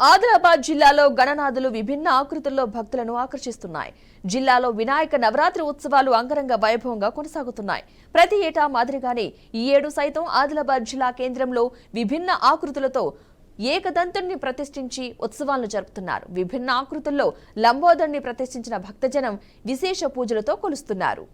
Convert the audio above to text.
ఆదిలాబాద్ జిల్లాలో గణనాథులు విభిన్న ఆకృతుల్లో భక్తులను ఆకర్షిస్తున్నాయి. జిల్లాలో వినాయక నవరాత్రి ఉత్సవాలు అంగరంగ వైభవంగా కొనసాగుతున్నాయి. ప్రతి ఏటా మాదిరిగానే ఈ ఏడు సైతం ఆదిలాబాద్ జిల్లా కేంద్రంలో విభిన్న ఆకృతులతో ఏకదంతుడిని ప్రతిష్ఠించి ఉత్సవాలను జరుపుతున్నారు. విభిన్న ఆకృతుల్లో లంబోదరుని ప్రతిష్ఠించిన భక్తజనం విశేష పూజలతో కొలుస్తున్నారు.